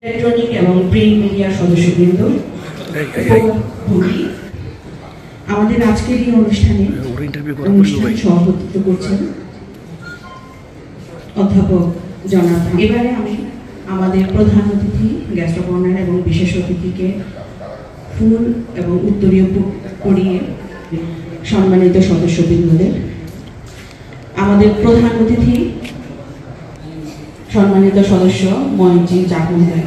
Electronic এবং print মিডিয়ার সদস্যবৃন্দ, আমাদের আজকের এই অনুষ্ঠানে সভাপতিত্ব করছেন অধ্যাপক জনাব। এবারে আমি আমাদের প্রধান অতিথি, গেস্ট অফ অনার এবং বিশেষ অতিথিকে ফুল এবং উত্তরীয় পরিয়ে সম্মানিত সদস্যবৃন্দদের, আমাদের প্রধান অতিথি সম্মানিত সদস্য ময়নজি চাকমুন্দার।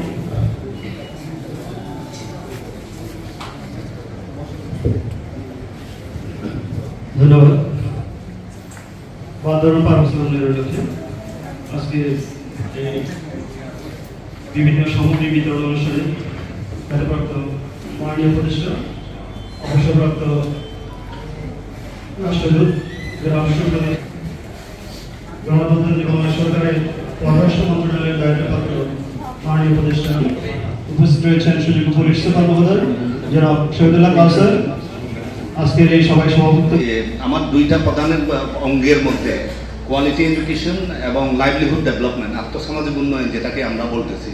ধন্যবাদ। বান্দরবান পারমিশনের লক্ষ্যে আজকে বিভিন্ন সামগ্রী বিতরণ অনুষ্ঠানে দায়িত্বপ্রাপ্ত মাননীয় উপদেষ্টা, অবসরপ্রাপ্ত রাষ্ট্রদূত গণতন্ত্র এবং সরকারের পররাষ্ট্র মন্ত্রণালয়ের দায়িত্বপ্রাপ্ত মাননীয় উপদেষ্টা, উপস্থিত রয়েছেন সুযোগ্য পুলিশ সুপার মহোদয় জনাব শহীদুল্লাহ কাউসার। আজকের এই সভায় সভাপতিত্ব আমার দুইটা প্রধানের অঙ্গের মধ্যে কোয়ালিটি এডুকেশন এবং লাইভলিহুড ডেভেলপমেন্ট, আর্থসামাজিক উন্নয়ন যেটাকে আমরা বলতেছি,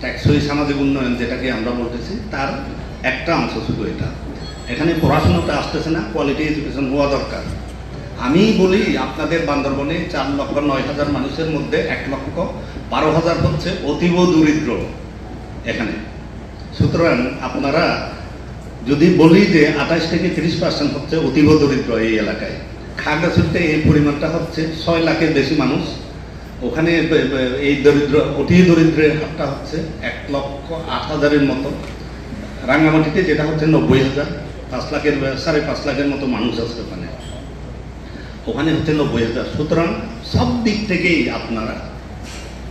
টেকসই সামাজিক উন্নয়ন যেটাকে আমরা বলতেছি, তার একটা অংশ শুধু এটা। এখানে পড়াশোনাটা আসতেছে না, কোয়ালিটি এডুকেশন হওয়া দরকার। আমি বলি আপনাদের বান্দরবনে 4,09,000 মানুষের মধ্যে 1,12,000 হচ্ছে অতীব দরিদ্র এখানে। সুতরাং আপনারা যদি বলি যে 28 থেকে 30% হচ্ছে অতীব দরিদ্র এই এলাকায়, খাগড়াছড়িতে এই পরিমাণটা হচ্ছে 6 লাখের বেশি মানুষ। ওখানে এই দরিদ্র অতি দরিদ্রের হারটা হচ্ছে 1,08,000-এর মতো। রাঙ্গামাটিতে যেটা হচ্ছে 90,000, 5 লাখের মতো মানুষ আছে ওখানে, ওখানে হচ্ছে 90,000। সুতরাং সব দিক থেকেই আপনারা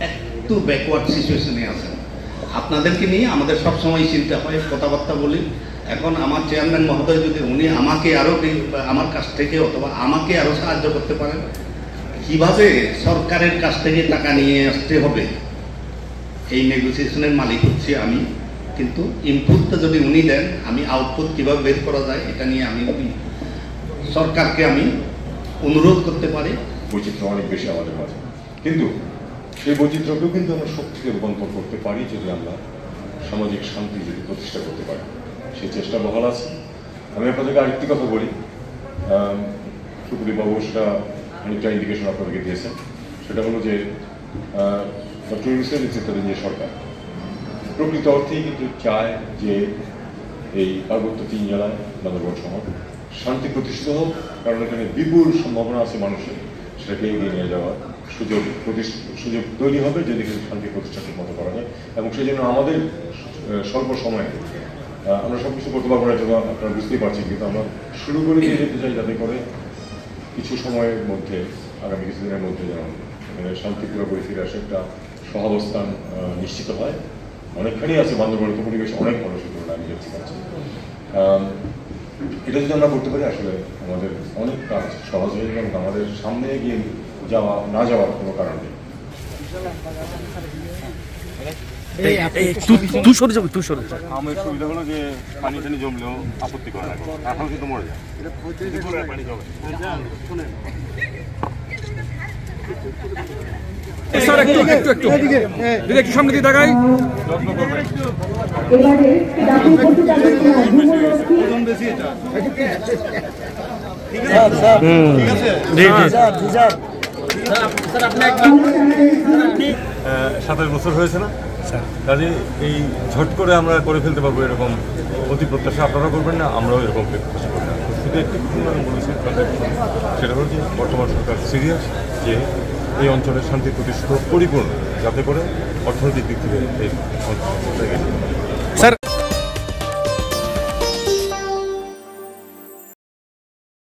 একটু ব্যাকওয়ার্ড সিচুয়েশনে আছেন। আপনাদেরকে নিয়ে আমাদের সবসময় চিন্তা হয়, কথাবার্তা বলি। এখন আমার চেয়ারম্যান মহোদয় যদি উনি আমাকে আরও আমার কাছ থেকে অথবা আমাকে আরও সাহায্য করতে পারেন, কিভাবে সরকারের কাছ থেকে টাকা নিয়ে আসতে হবে, এই নেগোসিয়েশনের মালিক হচ্ছে আমি। কিন্তু ইনপুটটা যদি উনি দেন, আমি আউটপুট কীভাবে বের করা যায় এটা নিয়ে আমি সরকারকে আমি অনুরোধ করতে পারি। বৈচিত্র্য অনেক বেশি আমাদের মাঝে, কিন্তু সেই বৈচিত্র্যকেও কিন্তু আমরা শক্তিতে রূপান্তর করতে পারি যদি আমরা সামাজিক শান্তি যদি প্রতিষ্ঠা করতে পারি। সেই চেষ্টা বহাল আছে। আমি আপনাদেরকে আরেকটি কথা বলি, সুকুলি বাবু সেটা অনেকটা ইন্ডিকেশন আপনাদেরকে দিয়েছেন। সেটা হলো যে ডক্টর ইউনুসের নেতৃত্বাধীন যে সরকার প্রকৃত অর্থেই কিন্তু চায় যে এই পার্বত্য 3 জেলায় বান্দরবান শহর শান্তি প্রতিষ্ঠিত হোক, কারণ এখানে বিপুল সম্ভাবনা আছে মানুষের সেটাকে এগিয়ে নিয়ে যাওয়ার সুযোগ তৈরি হবে যদি শান্তি প্রতিষ্ঠা ঠিক মতো করা যায়। এবং সেই জন্য আমাদের স্বল্প সময়ে আমরা সব কিছু করতে পারবো না, জন্য আপনারা বুঝতেই পারছেন, কিন্তু আমরা শুরু করে দিয়ে যেতে চাই যাতে করে কিছু সময়ের মধ্যে, আগামী কিছুদিনের মধ্যে যেন শান্তি পুরোপুরি ফিরে আসে, একটা সহাবস্থান নিশ্চিত হয়। অনেকখানি আছে বান্দরবানের পরিবেশ, অনেক মানুষের তুলনায় আমি দেখতে পাচ্ছি। এটা যদি আমরা করতে পারি আসলে আমাদের অনেক কাজ সহজ হয়ে যাবে এবং আমাদের সামনে এগিয়ে না যাওয়ার কোনো কারণ নেই। আমার সুবিধা হলো যে পানি টানি জমলেও আপত্তি করে না, এখন কিন্তু মরে যায় পানি জমে। একটু সামনে দিয়ে দেখাই, যত্ন করবেন। সাতাশ বছর হয়েছে না, কাজে এই ঝট করে আমরা করে ফেলতে পারবো এরকম অতি প্রত্যাশা আপনারা করবেন না, আমরাও এরকম প্রত্যাশা করি না। শুধু একটি বলেছি, সেটা হল যে বর্তমান সরকার সিরিয়াস যে এই অঞ্চলের শান্তি প্রতিষ্ঠিত পরিপূর্ণ, যাতে করে অর্থনৈতিক দিক থেকে এই অঞ্চল